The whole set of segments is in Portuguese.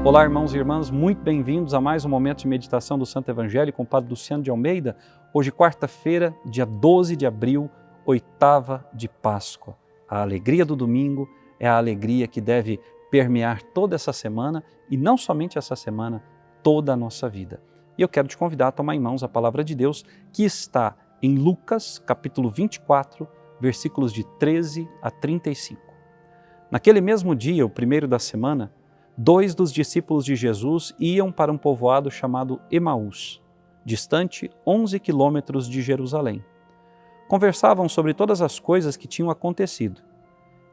Olá, irmãos e irmãs, muito bem-vindos a mais um momento de meditação do Santo Evangelho com o Padre Luciano de Almeida. Hoje, quarta-feira, dia 12 de abril, oitava de Páscoa. A alegria do domingo é a alegria que deve permear toda essa semana e não somente essa semana, toda a nossa vida. E eu quero te convidar a tomar em mãos a palavra de Deus que está em Lucas, capítulo 24, versículos de 13 a 35. Naquele mesmo dia, o primeiro da semana, 2 dos discípulos de Jesus iam para um povoado chamado Emaús, distante 11 quilômetros de Jerusalém. Conversavam sobre todas as coisas que tinham acontecido.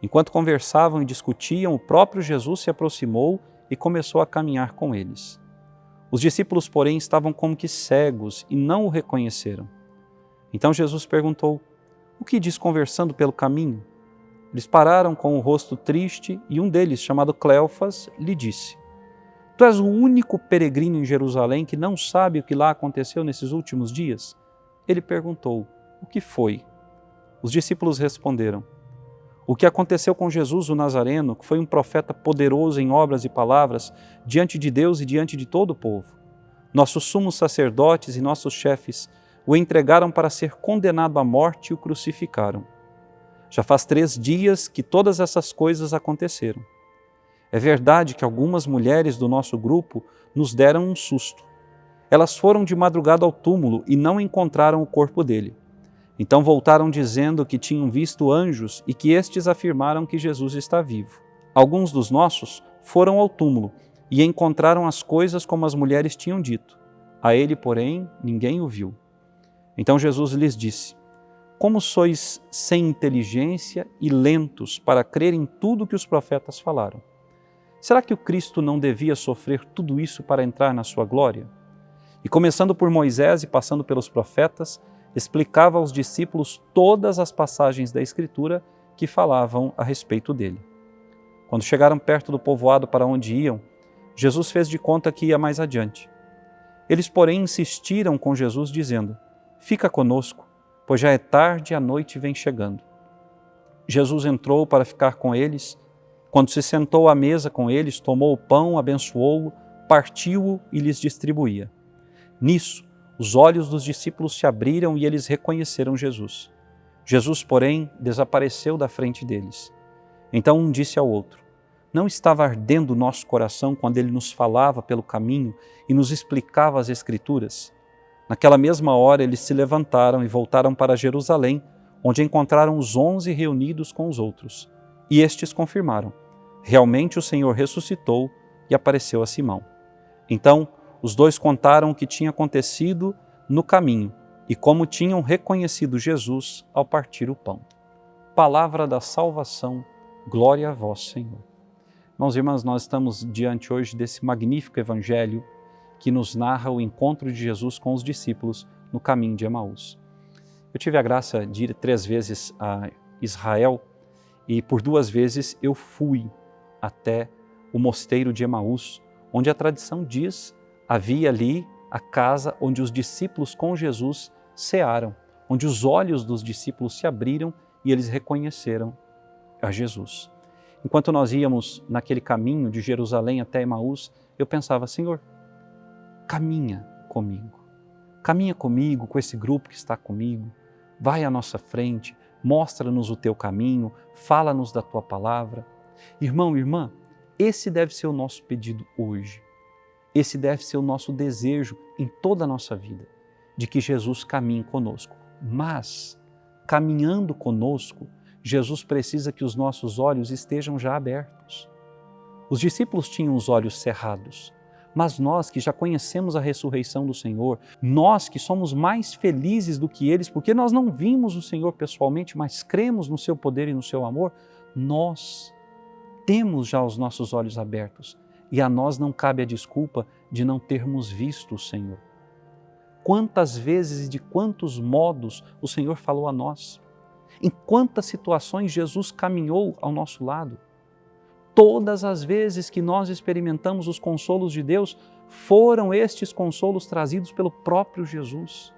Enquanto conversavam e discutiam, o próprio Jesus se aproximou e começou a caminhar com eles. Os discípulos, porém, estavam como que cegos e não o reconheceram. Então Jesus perguntou: "O que diz conversando pelo caminho?" Eles pararam com o rosto triste e um deles, chamado Cleofas, lhe disse: "Tu és o único peregrino em Jerusalém que não sabe o que lá aconteceu nesses últimos dias?" Ele perguntou: "O que foi?" Os discípulos responderam: "O que aconteceu com Jesus o Nazareno, que foi um profeta poderoso em obras e palavras diante de Deus e diante de todo o povo. Nossos sumos sacerdotes e nossos chefes o entregaram para ser condenado à morte e o crucificaram. Já faz 3 dias que todas essas coisas aconteceram. É verdade que algumas mulheres do nosso grupo nos deram um susto. Elas foram de madrugada ao túmulo e não encontraram o corpo dele. Então voltaram dizendo que tinham visto anjos e que estes afirmaram que Jesus está vivo. Alguns dos nossos foram ao túmulo e encontraram as coisas como as mulheres tinham dito. A ele, porém, ninguém o viu." Então Jesus lhes disse: "Como sois sem inteligência e lentos para crer em tudo que os profetas falaram? Será que o Cristo não devia sofrer tudo isso para entrar na sua glória?" E começando por Moisés e passando pelos profetas, explicava aos discípulos todas as passagens da Escritura que falavam a respeito dele. Quando chegaram perto do povoado para onde iam, Jesus fez de conta que ia mais adiante. Eles, porém, insistiram com Jesus, dizendo: "Fica conosco, pois já é tarde e a noite vem chegando." Jesus entrou para ficar com eles. Quando se sentou à mesa com eles, tomou o pão, abençoou-o, partiu-o e lhes distribuía. Nisso, os olhos dos discípulos se abriram e eles reconheceram Jesus. Jesus, porém, desapareceu da frente deles. Então um disse ao outro: "Não estava ardendo o nosso coração quando ele nos falava pelo caminho e nos explicava as Escrituras?" Naquela mesma hora eles se levantaram e voltaram para Jerusalém, onde encontraram os 11 reunidos com os outros. E estes confirmaram: realmente o Senhor ressuscitou e apareceu a Simão. Então os dois contaram o que tinha acontecido no caminho e como tinham reconhecido Jesus ao partir o pão. Palavra da salvação, glória a vós, Senhor. Irmãos e irmãs, nós estamos diante hoje desse magnífico evangelho que nos narra o encontro de Jesus com os discípulos no caminho de Emaús. Eu tive a graça de ir 3 vezes a Israel e por 2 vezes eu fui até o mosteiro de Emaús, onde a tradição diz havia ali a casa onde os discípulos com Jesus cearam, onde os olhos dos discípulos se abriram e eles reconheceram a Jesus. Enquanto nós íamos naquele caminho de Jerusalém até Emaús, eu pensava: Senhor, caminha comigo com esse grupo que está comigo, vai à nossa frente, mostra-nos o teu caminho, fala-nos da tua palavra. Irmão, irmã, esse deve ser o nosso pedido hoje. Esse deve ser o nosso desejo em toda a nossa vida, de que Jesus caminhe conosco. Mas, caminhando conosco, Jesus precisa que os nossos olhos estejam já abertos. Os discípulos tinham os olhos cerrados, mas nós que já conhecemos a ressurreição do Senhor, nós que somos mais felizes do que eles, porque nós não vimos o Senhor pessoalmente, mas cremos no seu poder e no seu amor, nós temos já os nossos olhos abertos e a nós não cabe a desculpa de não termos visto o Senhor. Quantas vezes e de quantos modos o Senhor falou a nós? Em quantas situações Jesus caminhou ao nosso lado? Todas as vezes que nós experimentamos os consolos de Deus, foram estes consolos trazidos pelo próprio Jesus.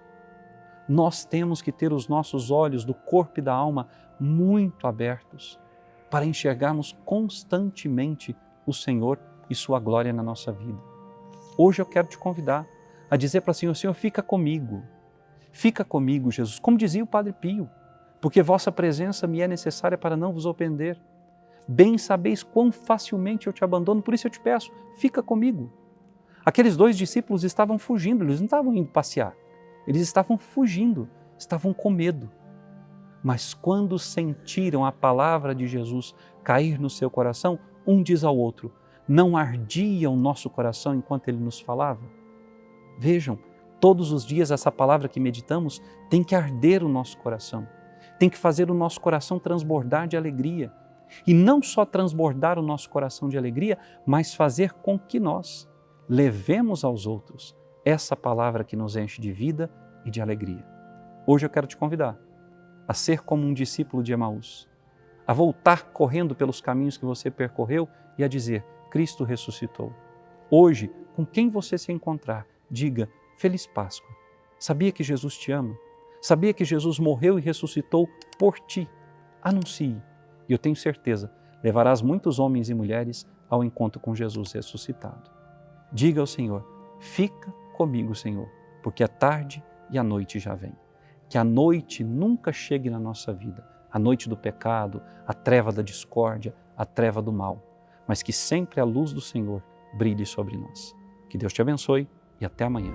Nós temos que ter os nossos olhos do corpo e da alma muito abertos para enxergarmos constantemente o Senhor e sua glória na nossa vida. Hoje eu quero te convidar a dizer para o Senhor: Senhor, fica comigo, Jesus, como dizia o Padre Pio, porque vossa presença me é necessária para não vos ofender. Bem sabeis quão facilmente eu te abandono, por isso eu te peço, fica comigo. Aqueles 2 discípulos estavam fugindo, eles não estavam indo passear, eles estavam fugindo, estavam com medo. Mas quando sentiram a palavra de Jesus cair no seu coração, um diz ao outro: não ardia o nosso coração enquanto ele nos falava? Vejam, todos os dias essa palavra que meditamos tem que arder o nosso coração, tem que fazer o nosso coração transbordar de alegria. E não só transbordar o nosso coração de alegria, mas fazer com que nós levemos aos outros essa palavra que nos enche de vida e de alegria. Hoje eu quero te convidar a ser como um discípulo de Emaús, a voltar correndo pelos caminhos que você percorreu e a dizer: Cristo ressuscitou. Hoje, com quem você se encontrar, diga: Feliz Páscoa. Sabia que Jesus te ama? Sabia que Jesus morreu e ressuscitou por ti? Anuncie. E eu tenho certeza, levarás muitos homens e mulheres ao encontro com Jesus ressuscitado. Diga ao Senhor: fica comigo, Senhor, porque a tarde e a noite já vem. Que a noite nunca chegue na nossa vida, a noite do pecado, a treva da discórdia, a treva do mal, mas que sempre a luz do Senhor brilhe sobre nós. Que Deus te abençoe e até amanhã.